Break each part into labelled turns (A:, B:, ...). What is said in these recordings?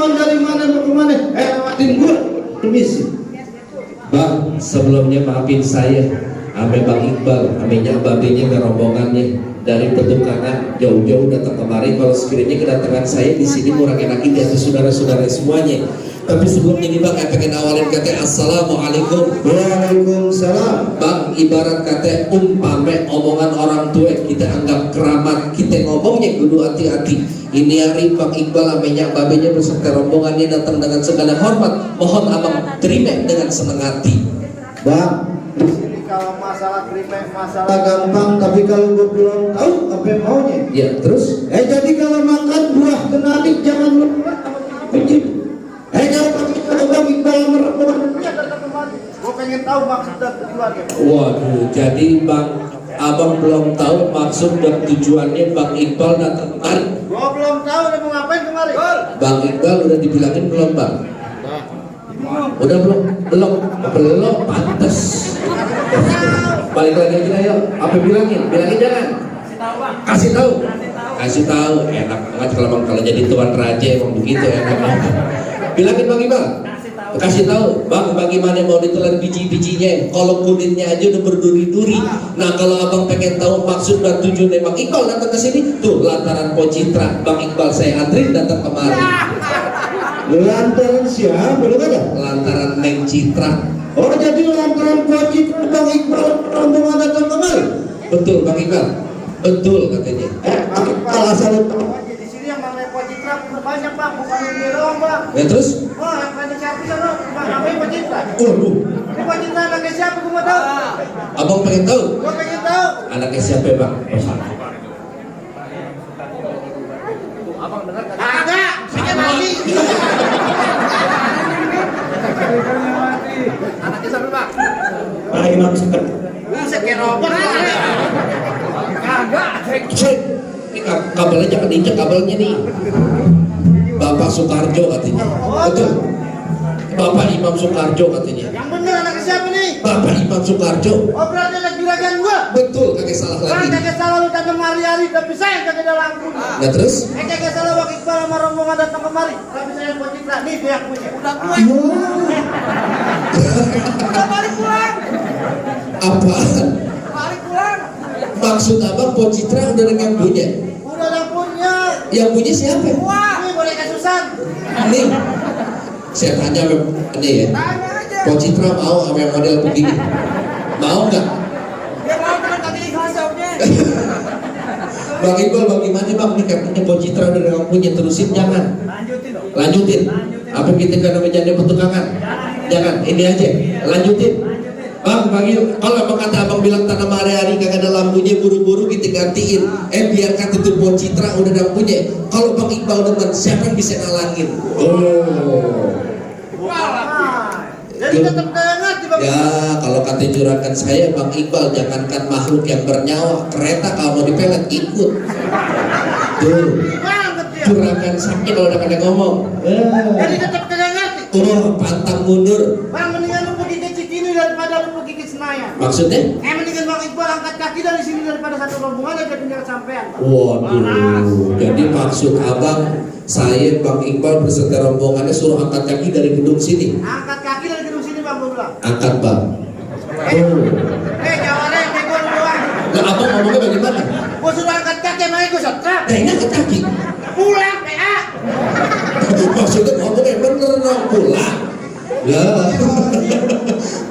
A: rombongan dari mana mau kemana? Lewatin gua. Permisi.
B: Bang, sebelumnya maafin saya, ame Bang Iqbal, amenya babenya rombongannya dari Petukangan jauh-jauh datang kemari. Kalau sekiranya kedatangan saya di sini kurang enakin di atas saudara-saudara semuanya. Tapi sebelumnya ini Bang, saya pengen awalin kata assalamualaikum.
A: Waalaikumsalam.
B: Bang, ibarat kata umpame omongan orang tua kita anggap keramat, kita ngomongnya kudu hati-hati. Ini hari Bang Iqbal amenya babenya beserta rombongannya datang dengan segala hormat. Mohon abang terima dengan senang hati.
A: Bang, di sini kalau masalah terima masalah gampang, tapi kalau gue belum tahu apa yang maunya.
B: Ya, terus?
A: Jadi kalau makan buah tenanik jangan lupa kucing. Jangan pakai kalau Bang Iqbal merebut. Gue pengen tahu maksud dan tujuannya.
B: Waduh, jadi Bang, abang belum tahu maksud dan tujuannya Bang Iqbal datang kemari.
A: Gue belum tahu dia mau ngapain kemari.
B: Bang Iqbal udah dibilangin belum Bang? Udah belum pantas. Balik lagi aja ayo, apa bilangin jangan. Kasih tahu, enak banget kalau jadi tuan raja emang begitu enak banget. Bilangin Bang Iqbal, kasih tahu Bang bagaimana mau ditelan biji-bijinya, kalau kulitnya aja udah berduri-duri. Nah kalau abang pengen tahu maksud dan tujuan Bang Iqbal datang ke sini, tuh lantaran Pocitra Bang Iqbal saya antri datang kemari.
A: Lantaran siapa? Belum ada.
B: Lantaran Neng Citra.
A: Oh jadi lantaran Pocitra Bang Iqbal rombongan datang kemari.
B: Betul Bang Iqbal, betul katanya.
A: Bang Iqbal asal
C: di sini yang namanya Pocitra banyak Bang, bukan di doang Bang.
B: Ya terus?
C: Wah, yang banyak siapa sana? Bang, namanya Pocitra.
B: Waduh,
C: Ini Pocitra anaknya siapa? Gue mau tahu.
B: abang pengen tahu
C: Gue pengen tahu.
B: anaknya siapa Bang?
C: Abang dengar kan? Agak, saya mati. Anaknya siapa Bang?
A: Pak Imam Sukat.
C: Buset kayak robot. Kagak.
B: Cek, ini kabelnya jangan diinjak kabelnya nih. Bapak Soekarjo katanya. Betul. Bapak Imam Soekarjo katanya.
C: Yang bener anaknya siapa nih?
B: Bapak Imam Soekarjo.
C: Oh berarti anak juragan gua.
B: Betul, kagak salah
C: Bang,
B: lagi.
C: kagak salah lu datang hari-hari, tapi saya kagak ada lampu.
B: Nah terus?
C: Kagak salah Bang Iqbal sama rombongan datang kemari. Tapi saya Pocitra, nih dia yang punya. Udah tua. Udah balik pulang.
B: Apaan?
C: Balik pulang.
B: Maksud abang Pocitra udah ada yang punya?
C: Udah yang punya.
B: Yang punya siapa?
C: Wah, ini boleh Susan.
B: Nih, saya tanya nih ya.
C: Tanya aja.
B: Pocitra mau sama yang model begini? Mau nggak?
C: Dia mau kan tadi ikhlas jawabnya.
B: Bang Iqbal bagaimana Bang? Ini katanya Pocitra udah ada yang punya, terusin jangan.
C: Lanjutin dong.
B: Lanjutin. Apa kita kan namanya janda Petukangan? Jangan, ini aja. Lanjutin. Bang, kalau abang kata abang bilang tanam hari-hari kagak ada lampunya, buru-buru kita gantiin. Biar kata tuh Pocitra udah ada punya. Kalau Bang Iqbal demen, siapa yang bisa ngalangin? Oh.
C: Wah. Jadi tetap kaya ngerti Bang.
B: Ya, kalau kata juragan saya Bang Iqbal, jangankan makhluk yang bernyawa, kereta kalau mau dipelet ikut. Tuh.
C: Banget dia.
B: Juragan sakit kalau udah pada ngomong.
C: Jadi tetap kaya ngerti.
B: Oh, pantang mundur.
C: Bang, mendingan lu pergi ke Cikini daripada lu pergi ke Senayan.
B: Maksudnya?
C: Mendingan Bang Iqbal angkat kaki dari sini daripada satu rombongan aja tinggal sampean.
B: Waduh, jadi maksud abang, saya Bang Iqbal beserta rombongannya suruh angkat kaki dari gedung sini.
C: Angkat kaki dari gedung sini Bang, gue bilang.
B: Angkat Bang.
C: Jawabannya bego lu doang.
B: Nah, abang ngomongnya bagaimana?
C: Gue suruh angkat kaki, emangnya gue setrap.
B: Nah, ini angkat kaki.
C: Pulang, PA.
B: Maksudnya ngomongnya bener dong, pulang. Ya.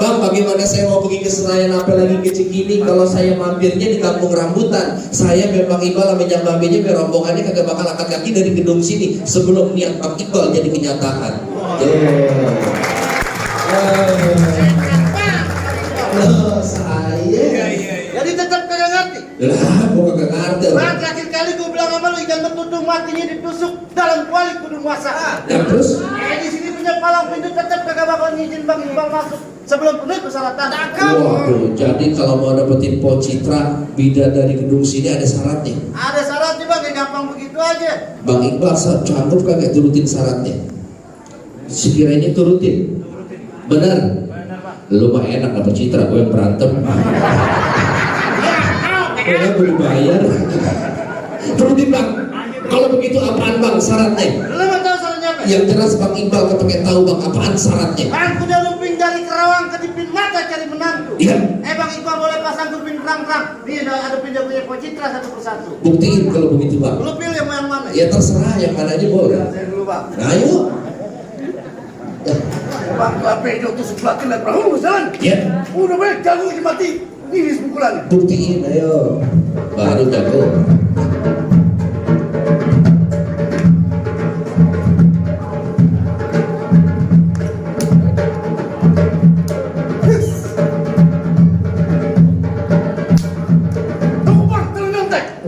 B: Bang, bagaimana saya mau pergi ke Senayan apalagi ke Cikini kalau saya mampirnya di Kampung Rambutan. Saya memang Iqbal sama yang babenya rombongannya kagak bakal angkat kaki dari gedung sini sebelum niat Bang Iqbal jadi kenyataan. Saya.
C: Jadi tetap kagak ngerti.
B: Lah, gua kagak ngerti.
C: Bang, terakhir kali gue bilang sama lu ikan betutung matinya ditusuk dalam kuali kudu masak.
B: Ya terus?
C: Di sini punya palang pintu tetap kagak bakal ngizin Bang Iqbal masuk sebelum penuh persyaratan.
B: Waduh, jadi kalau mau dapetin Pocitra bida dari gedung sini ada syaratnya.
C: Ada syaratnya Bang, yang gampang begitu aja.
B: Bang Iqbal sanggup kagak turutin syaratnya? Sekiranya turutin. Benar? Lu mah enak dapet Citra, gue yang berantem. Gue berbayar. Turutin Bang. Kalau begitu apaan Bang syaratnya?
C: Lu mau tahu syaratnya apa?
B: Yang jelas Bang Iqbal kepengen tahu Bang apaan syaratnya.
C: Aku udah lumping dari Kerawang ke Dipin Mata cari menantu.
B: Iya.
C: Bang Iqbal boleh pasang turbin terang-terang. Nih udah ada pindah punya Pocitra satu persatu.
B: Buktiin kalau begitu Bang.
C: Lu pilih yang mana?
B: Ya terserah yang mana aja boleh.
C: Saya dulu Bang.
B: Nah ayo. Ya.
C: Bang, apa itu tusuk belakang dan perahu jalan?
B: Ya.
C: Udah baik, jago lagi mati. Ini pukulan.
B: Buktiin ayo. Baru jago.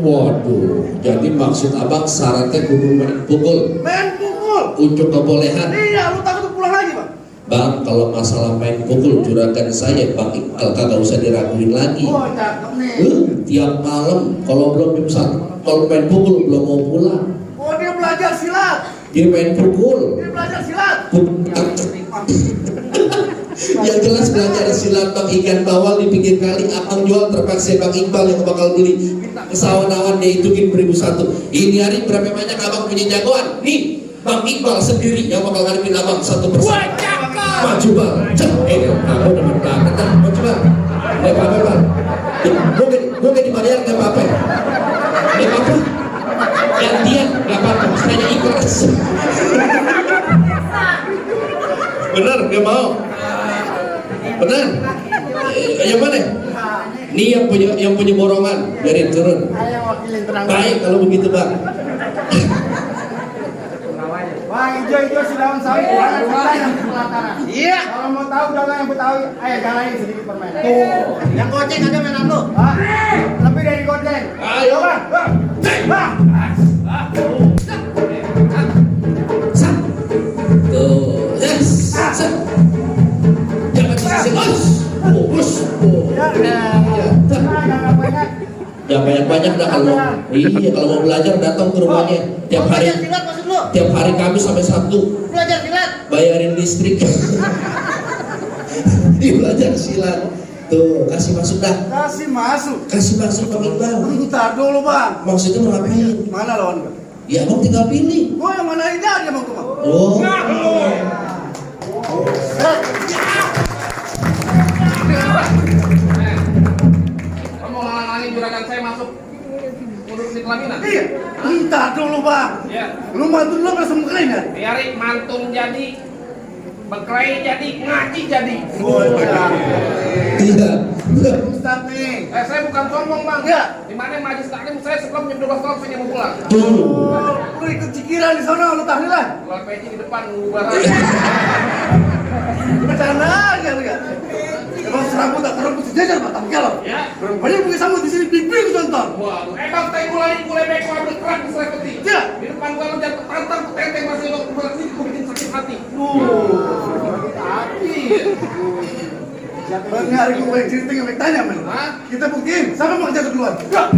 B: Waduh, jadi maksud abang syaratnya kudu main pukul.
C: Main pukul.
B: Unjuk kebolehan.
C: Iya, lu takut pulang lagi Bang?
B: Bang, kalau masalah main pukul juragan saya Bang Iqbal kagak usah diraguin lagi.
C: Oh, cakep nih.
B: Tiap malam kalau belum jam 1, kalau main pukul belum mau pulang.
C: Oh, dia belajar silat.
B: Dia main pukul.
C: Dia belajar silat.
B: Yang jelas belajar silat Bang ikan bawal di pinggir kali abang jual terpaksa Bang Iqbal yang bakal beli. Minta ke sawan-awan dia hitungin 1001. Ini hari berapa banyak abang punya jagoan? Nih, Bang Iqbal sendiri yang bakal ngadepin abang satu persatu. Maju Bang, kamu demen banget dah. Maju Bang, gak apa-apa Bang. Gue gak dibayar gak apa-apa. Gak apa-apa. Gantian gak apa-apa, saya ikhlas. Bener, gak mau. Bener. Yang mana? Nih yang punya borongan, biarin turun.
C: Ayo wakilin tenang.
B: Baik kalau begitu Bang.
C: Bang, hijau si daun sawi, warna yang di pelataran. Iya. Kalau mau tahu dagang yang Betawi, ayo jalanin sedikit permainan. Tuh. Yang goceng ada mainan lu. Hah? Lebih dari goceng.
B: Ayo
C: Bang. Bang.
B: Tuh, yes. Jangan disisih, bos. Jangan banyak-banyak dah kalau iya kalau mau belajar datang ke rumahnya tiap hari.
C: Belajar silat maksud lu?
B: Tiap hari Kamis sampai Sabtu.
C: Belajar silat.
B: Bayarin listrik. Dia belajar silat. Tuh, kasih masuk dah.
C: Kasih masuk.
B: Kasih masuk Bang Iqbal.
C: Bentar dulu Bang.
B: Maksudnya mau ngapain?
C: Mana lawan Bang?
B: Ya Bang tinggal pilih.
C: Oh yang mana ini aja Bang Bang.
B: Oh.
D: Kamu ngalang-ngalangin juragan saya masuk mundur di pelaminan?
C: Iya. Bentar dulu Bang.
D: Iya.
C: Lu mantu lu langsung keren ya?
D: Biarin mantung jadi, berkelahi jadi, ngaji jadi.
B: Iya.
C: Ustaz nih.
D: Saya bukan sombong Bang.
C: Iya.
D: Di mana majlis taklim saya sebelum jam 12 malam saya mau pulang.
B: Tuh.
C: Lu ikut cikiran di sana lu tahlilan.
D: Keluar peci di depan bubaran.
C: Bercanda aja lu ya. Emang serabut tak terabut sejajar batang kelop.
D: Ya.
C: Banyak punya sama di sini pipi ku tonton.
D: Waduh, bang teh mulai beko ambil kerak di saya peti.
C: Iya.
D: Di depan gua lu jangan tantang teteng masih lo sini gua bikin sakit hati.
C: Hati. Bang hari gue boleh cerita yang tanya men.
D: Hah?
C: Kita buktiin. Siapa mau jatuh duluan? Ya.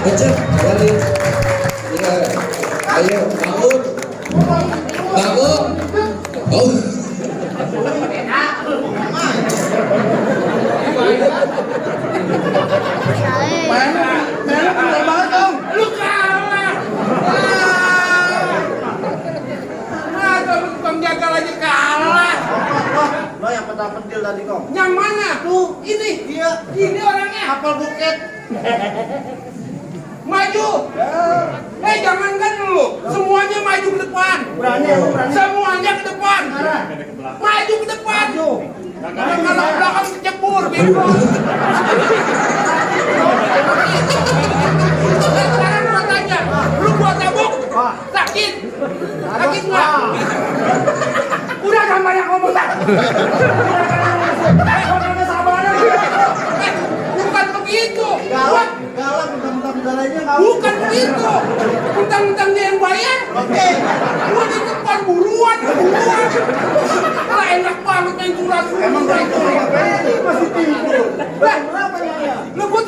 B: Kecil, balik. Iya. Ayo, bangun. Bangun. Oh.
C: Mainnya bener banget dong.
D: Lu kalah. Terus tukang jagal aja kalah.
C: Lo yang pedal-pedil tadi kong.
D: Yang mana tuh? Ini.
C: Iya.
D: Ini orangnya.
C: Apel buket.
D: Maju. Jangankan lu. Semuanya maju ke depan.
C: Berani aku berani.
D: Semuanya ke depan. Maju ke depan.
C: Maju.
D: Kalau belakang kecebur, bego. Sekarang gua tanya, lu gua tabuk, sakit? Sakit nggak? Udah gak banyak ngomong tak? Bukan begitu.
C: Galak, galak bukan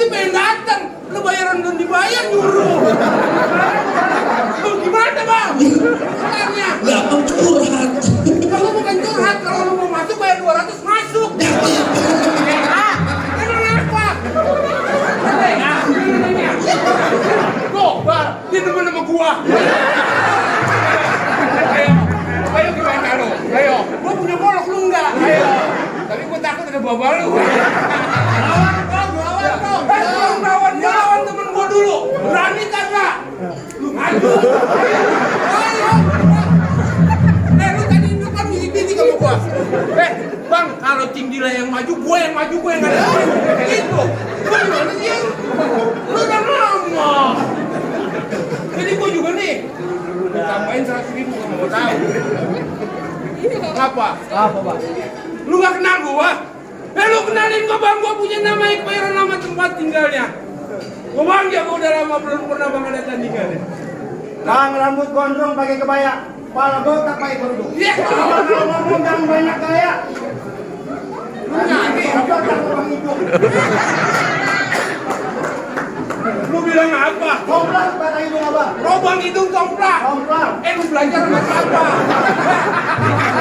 D: sih pengen datang. Lu bayaran belum dibayar nyuruh. Lu gimana bang? Sebenarnya.
B: Nggak mau curhat.
D: Kalau bukan curhat, kalau lu mau masuk bayar 200 masuk. Emang apa? Tuh, Bar, dia temen sama gua. Ayo gimana lu? Ayo, gua punya golok lu enggak? Ayo. Tapi gua takut ada bawa lu. Lawan temen gua dulu. Berani kagak? Lu maju. Ayo. Lu tadi itu kan bisik-bisik sama gua. Bang, kalau Cing Dila yang maju, gua yang nggak ada. Gitu. Gua gimana sih? Lu udah lama. Jadi gua juga nih. Tambahin 100.000 kalau mau tahu. Apa?
C: Apa, Bang?
D: Lu gak kenal gua? Lu kenalin gua bang, gua punya nama expired, nama tempat tinggalnya. Gua bangga gua udah lama belum pernah bang ada tandingannya.
C: Bang, rambut gondrong pakai kebaya, kepala botak pakai kerudung.
D: Iya.
C: Kalau ngomong jangan banyak gaya.
D: Lu nyari.
C: Apa bang itu?
D: Lu bilang apa?
C: Komplak pada hidung apa?
D: Robang hidung tomplak.
C: Komplak.
D: Lu belajar sama siapa?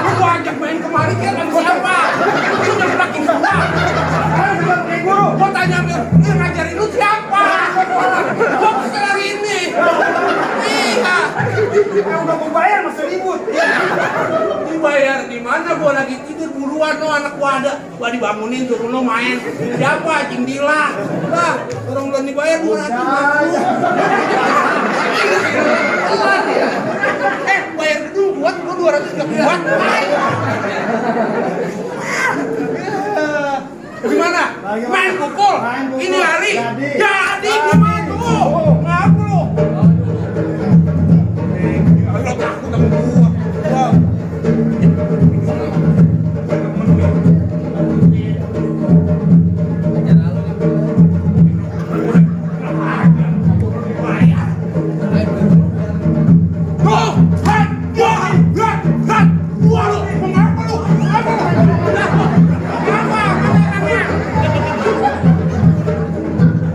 D: Lu gua ajak main kemari kan sama siapa? Lu nyeplakin gua.
C: Sekarang sudah pakai guru.
D: Gua tanya lu yang ngajarin lu siapa? Gua kesel hari ini. Iya.
C: Udah gua bayar masih ribut.
D: Dibayar di mana? Gua lagi tidur buruan no, anak gua ada. Gua dibangunin suruh no main. Siapa? Cing Dila. Lah, orang belum dibayar gua nanti. Bayar dulu buat gua 200 enggak buat. Gimana? Main pukul. Ini hari. Jadi gimana tuh? Ngaku lu. Lu takut sama gua.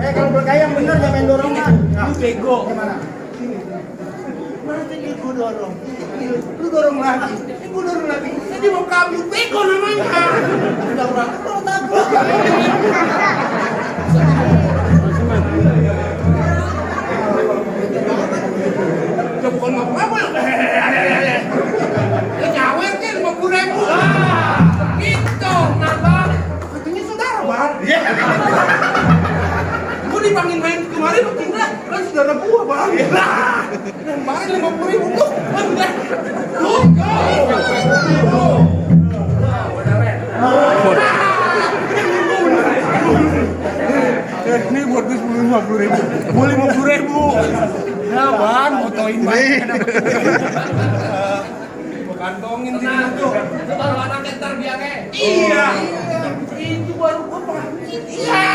C: Kalau bergaya yang bener jangan main dorongan.
D: Lu bego.
C: Gimana?
D: Mana tadi gua dorong? Lu dorong lagi. Gua dorong lagi. Jadi mau kabur bego namanya. Udah orang kalau takut. Ya bukan mau apa ya? Ya nyawer kan 50.000. Gitu, kenapa? Katanya saudara, Bang. Gua dipanggil main kemarin lu tinggal kan saudara gua, Bang. Dan kemarin 50.000 tuh. Ini buat gue 50.000. Boleh 50.000. Ya, Bang, fotoin baik. Gua kantongin di tuh.
E: Itu baru anak entar biangnya.
D: Iya. Itu baru gua pancing. Iya.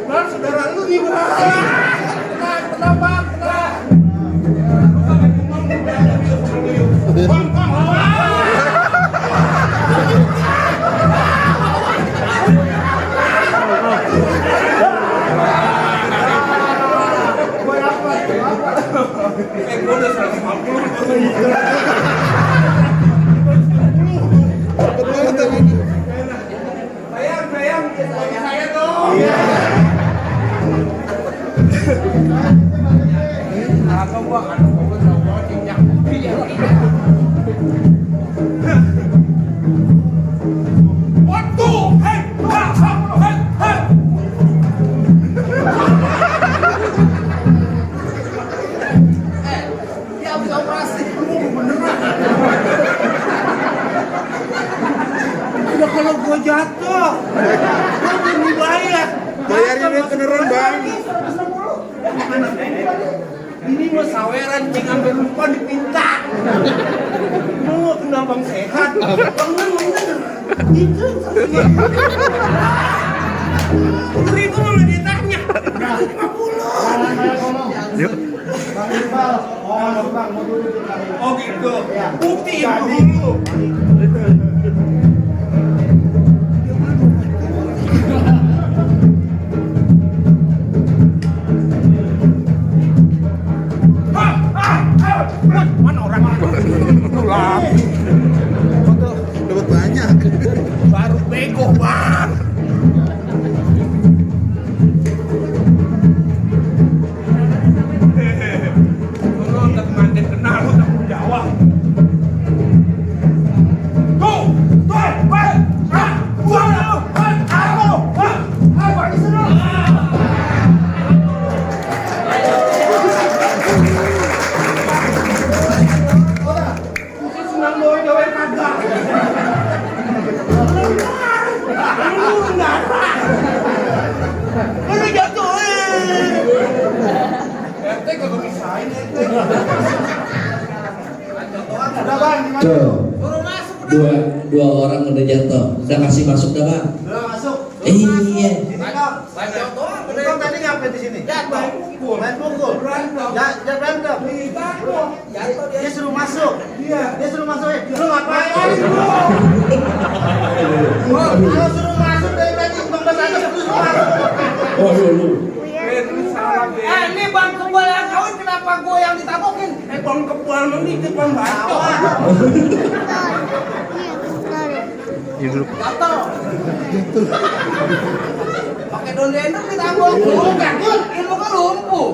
D: Bang, saudara lu nih, Bang. Tenang, Bang, tenang. Bang, Bang. Gua udah 150. Bayang, bagi saya dong. Apa gua kan gua sama cinyak. Waduh, hei, hei.
E: Dia habis operasi.
D: Beneran. Udah kalau gua jatuh, gua belum dibayar.
C: Bayarnya duit beneran, Bang.
D: Ini mah saweran, cing sampai lupa dipinta. Mau kena bang sehat. Bang bener. Itu. 10.000 malah ditanya. 50.
C: Yuk. Bang Iqbal, Bang, mau dulu.
D: Oh gitu. Buktiin dulu. ente kagak misahin ente.
C: Udah bang, gimana?
B: Tuh,
D: Suruh masuk udah.
B: dua orang udah jatuh. Udah kasih masuk dah bang.
C: Udah masuk.
B: Iya.
C: Ini kok.
D: Banyak doang.
C: Ini kok tadi ngapain di sini?
D: Jatuh.
C: Main pukul.
D: Berantem.
C: Jangan berantem.
D: Jatuh dia.
C: Dia suruh masuk. Dia suruh masuk. Lu ngapain? Kalau suruh masuk dari tadi 15 aja terus masuk.
B: Oh lu.
D: Ini bang kebal yang kawin kenapa gue yang ditabokin? Bang kebal mendikit bang bacok. Jatuh. Pakai daun dendeng ditabok. Bukan, ilmu kan lumpuh.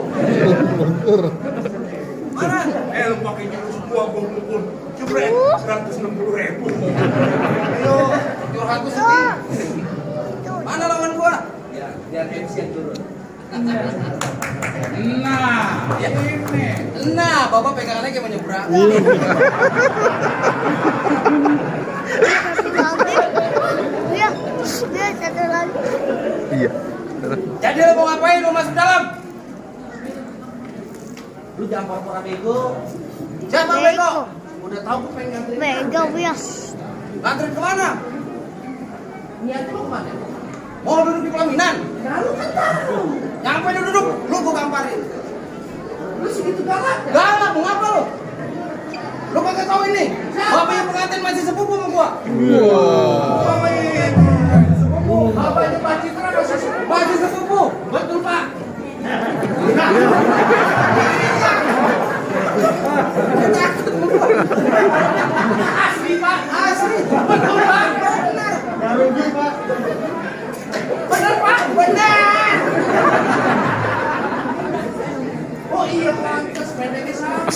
D: Mana?
E: Lu pakai jurus gua pukul jebret 160.000.
D: Ayo, curhat gue sedih. Mana lawan gua? Ya, biar MC yang turun.
E: Nah, ini.
D: Nah, bapak pegangannya kayak menyeberang. Jadi lo mau ngapain? Lo masuk dalam? Lu jangan pura-pura bego. Siapa bego? Udah tahu gue pengen nganterin. Nganterin kemana? Niat lu kemana? Mau duduk di pelaminan? Nah, lu kan tahu. Nyampe duduk, lu gue gamparin. Lu segitu galak? Galak, mau ngapa lu? Lu kagak tahu ini? Bapaknya pengantin masih sepupu sama gua. Bapaknya sepupu. Bapaknya Pak Citra masih sepupu. Masih sepupu. Betul, Pak. Asli, Pak. Asli. Betul, Pak. Benar.
C: Nggak rugi, Pak.
D: Benar, Pak. Benar. Oh iya, pantas pendeknya sama.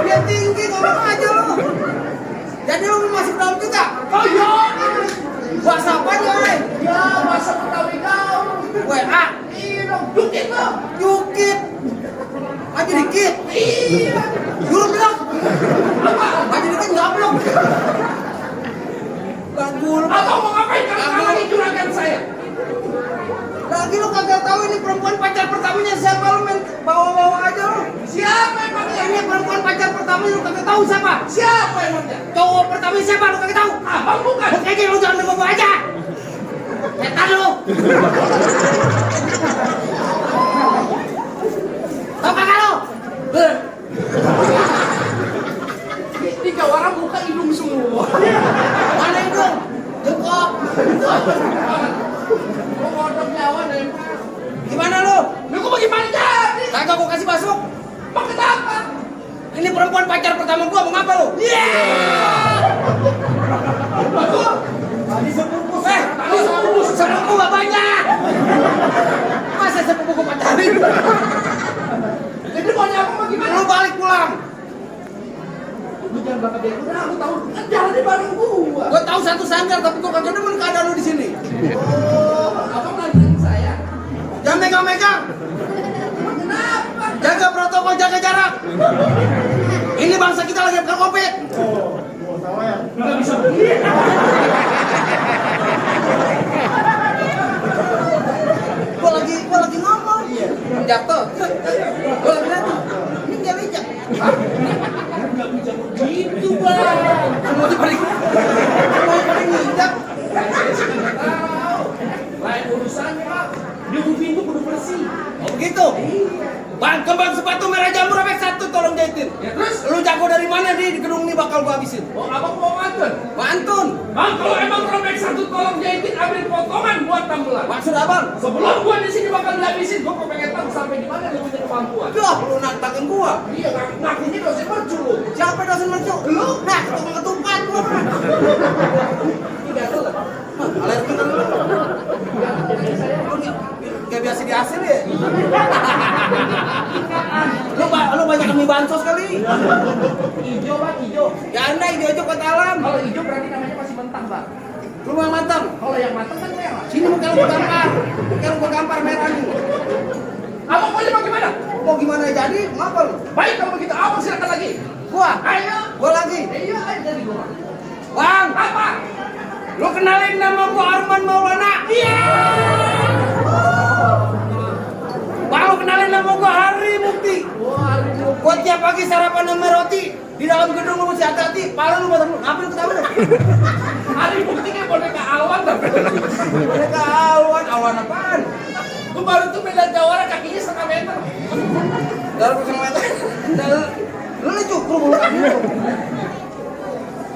D: Dia tinggi, ngomong aja lu. Jadi lu mau masuk dalam juga? Oh iya. Bahasa apa aja, Rey? Ya, bahasa Betawi kau. WA. Iya dong, jukit lo. Jukit. Aja dikit. Iya. Jurus bilang. Apa? Aja dikit nggak belum. Bagul.
E: Atau mau ngapain kamu lagi juragan saya?
D: Lagi lu kagak tahu ini perempuan pacar pertamanya siapa, lu main bawa-bawa aja lu.
E: Siapa emangnya?
D: Ini perempuan pacar pertamanya lu kagak tahu siapa?
E: Siapa emangnya?
D: Cowok pertamanya siapa lu kagak tahu?
E: Abang bukan.
D: Oke, lu jangan bawa aja. Setan lu. Tahu kagak lu?
E: Tiga orang muka hidung semua.
D: Mana hidung? Jengkok.
E: Mau kodok nyawa dan
D: Gimana lu?
E: lu kok bagaimana jadi?
D: Kagak gua kasih masuk.
E: Pakai apa?
D: Ini perempuan pacar pertama gua, mau ngapa lu?
E: Betul.
D: Tadi sepupu, sepupu gak banyak. Masa sepupu gua pacarin?
E: Jadi mau nyapa bagaimana?
D: Lu balik pulang.
E: Lu jangan bakal bego dah, lu tahu kan jalannya bareng gua.
D: Gua tahu satu sanggar, tapi gua kagak demen keadaan lu di sini.
E: Oh, abang nantikan saya.
D: Jangan megang-megang.
E: Kenapa?
D: Jaga protokol, jaga jarak. Ini bangsa kita lagi kena Covid.
C: Sama ya.
E: Nggak bisa begini.
D: Gua lagi ngomong. Iya. Jatuh. Gua lagi jatuh. Ini dia bijak.
E: Nggak bisa begitu, Bang.
D: Mau dibalik. Mau dibalik bijak.
E: Lain urusannya, Pak. Di pintu kudu bersih.
D: Oh begitu. Bang, kembang sepatu merah jamur robek satu tolong jahitin.
E: Ya terus?
D: Lu jago dari mana di gedung ini bakal gua habisin.
E: Oh, abang mau mantun?
D: Mantun.
E: Bang, kalau emang robek satu tolong jahitin, ambil potongan buat tambelan.
D: Maksud abang?
E: Sebelum gua di sini bakal dihabisin, gua kok pengen tahu sampai di mana lu punya kemampuan.
D: Duh, lu nantangin gua.
E: Iya, ngakunya dosen mercu lu.
D: Siapa dosen mercu? Lu? Nah, tukang ketupat gua.
E: Tidak tuh.
D: Alergi kan lu. Gak biasa di hasil ya? Lu banyak kami bansos kali.
E: Hijau, Bang, hijau.
D: Ya anda hijau-hijau kota alam.
E: Kalau hijau berarti namanya masih mentah, Bang.
D: Lu mau matang?
E: Kalau yang matang kan merah.
D: Sini muka lu gua gampar. Muka lu gua gampar merah nih.
E: Abang maunya bagaimana?
D: Mau gimana jadi? Ngapa lu?
E: Baik kalau begitu, abang silakan lagi.
D: Gua?
E: Ayo.
D: Gua lagi.
E: Iya, ayo dari gua.
D: Bang,
E: Apa?
D: lu kenalin nama gua Arman Maulana.
E: Iya.
D: Bang, lu kenalin nama gua Hari.
C: Gua tiap pagi sarapan sama roti di dalam gedung lu mesti hati-hati. Pala lu batang lu. Ngapain lu ketawa lu?
D: Hari buktinya boneka awan tapi.
C: Mereka awan apaan?
D: Lu baru tuh medan jawara kakinya 1 meter.
C: Dalam pasang mata. Lu cukup lu.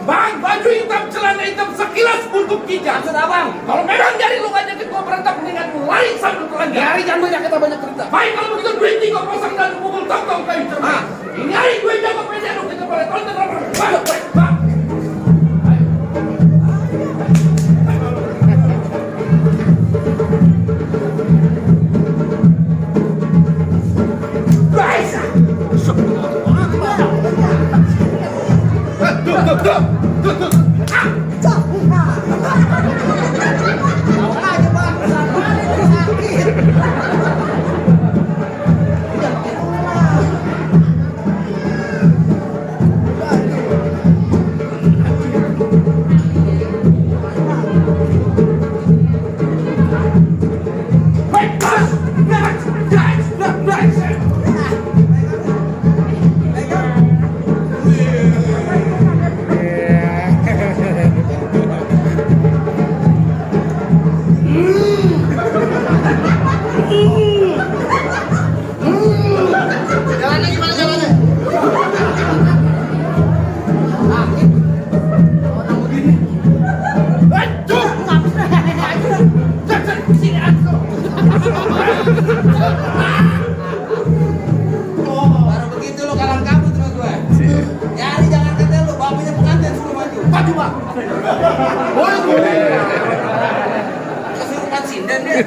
D: Bang, baju hitam, celana hitam sekilas untuk kijang.
C: Maksud abang?
D: Kalau memang jadi lu ngajakin gua berantem, mendingan lu lari sambil telanjang.
C: Nyari jangan banyak kita banyak cerita.
D: Baik, kalau begitu duit gua pasang dan pukul tong-tong kayu cermin. Ini hari gue jago pede lu, kita boleh tonton apa? Bang.
C: Baru begitu lu kalang kabut sama gue. Nyari jangan kata lu, bapaknya pengantin suruh maju. Maju bang. Kesurupan sinden dia.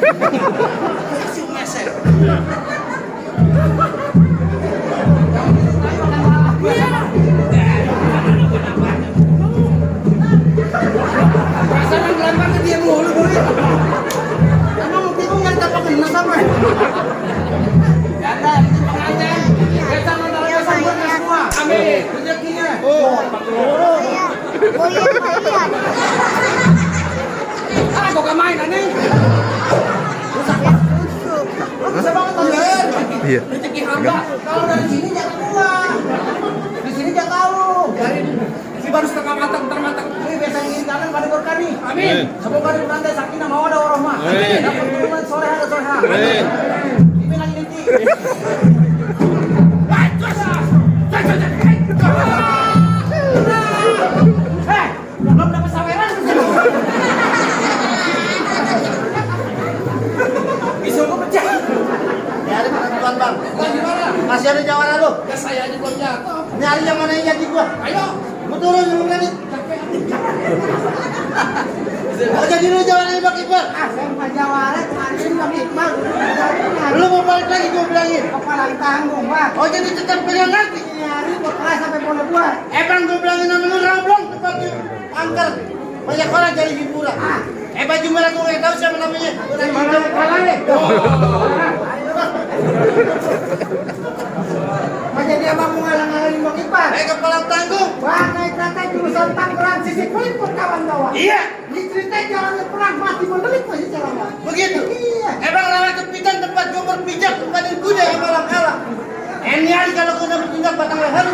C: Kasih mesek. Perasaan yang gelempar ke dia mulu gue. Emang bingung yang tak pakai nasi apa? Janda, itu pengantin. Kita nonton sambutnya semua. Amin. Rezekinya. Ah, kok gak main aneh? Rusak ya? Lu bisa banget Tulen.
F: Iya.
C: Rezeki hamba. Kalau dari sini jangan keluar. Di sini jangan tahu. Biarin.
D: Si baru setengah matang, termatang.
C: Ini biasanya ini kangen pada berkah nih.
D: Amin.
C: Semoga di rantai sakinah mau ada warahmah. Dapat turunan soleha dan soleha. Ini lagi nanti. Belum dapat saweran belum? Bisa gue pecah. Nyari penentuan bang.
D: Gimana?
C: Masih ada jawara lu.
D: Ya saya aja belum jatuh.
C: Nyari yang mana yang jadi gua.
D: Ayo.
C: Gua turun dulu berani. Oh jadi lu jawarannya Bang Iqbal? Ah saya bukan jawara, kemarin Bang Iqbal. Lu mau balik lagi gua bilangin. Kepala tanggung bang. Oh jadi tetap pegang nanti. Nyari buat kelas sampai pondok gua. Bang gua bilangin sama lu rablong tempat angker. Banyak orang jadi hiburan. Baju merah gua nggak tahu siapa namanya. Udah mana kalah deh. Masa dia bang ngalang-ngalangin Bang Iqbal? Kepala tanggung. Bang naik kereta jurusan Tangerang sisi Pelipur kawan-kawan. Iya. Diceritain jalannya perang mati mendelik masih jalan. Begitu. Iya. Bang lewat kepitan tempat gua berpijak tempat kuda yang malam kalah. Ini hari kalau kuda bertindak batang leher.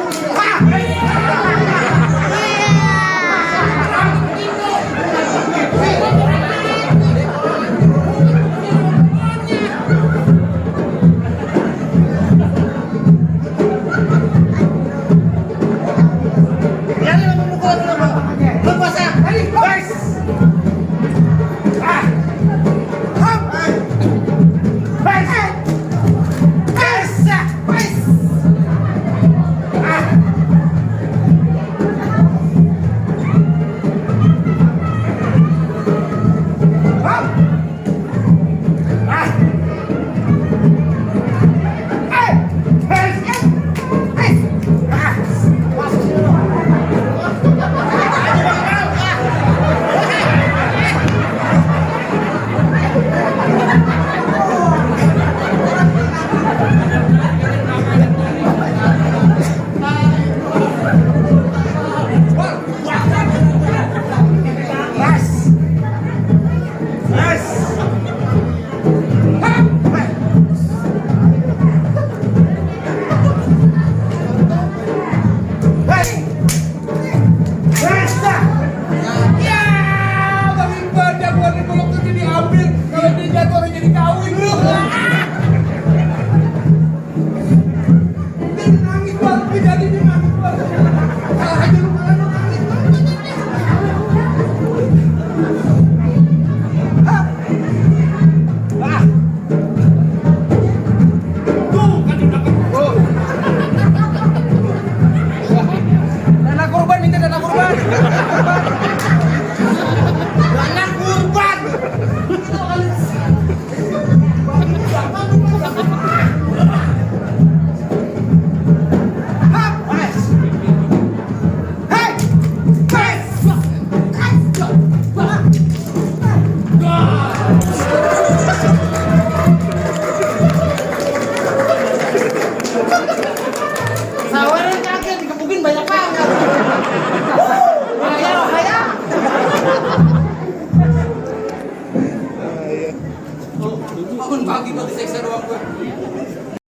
D: Bangun pagi mau diseksa doang gue.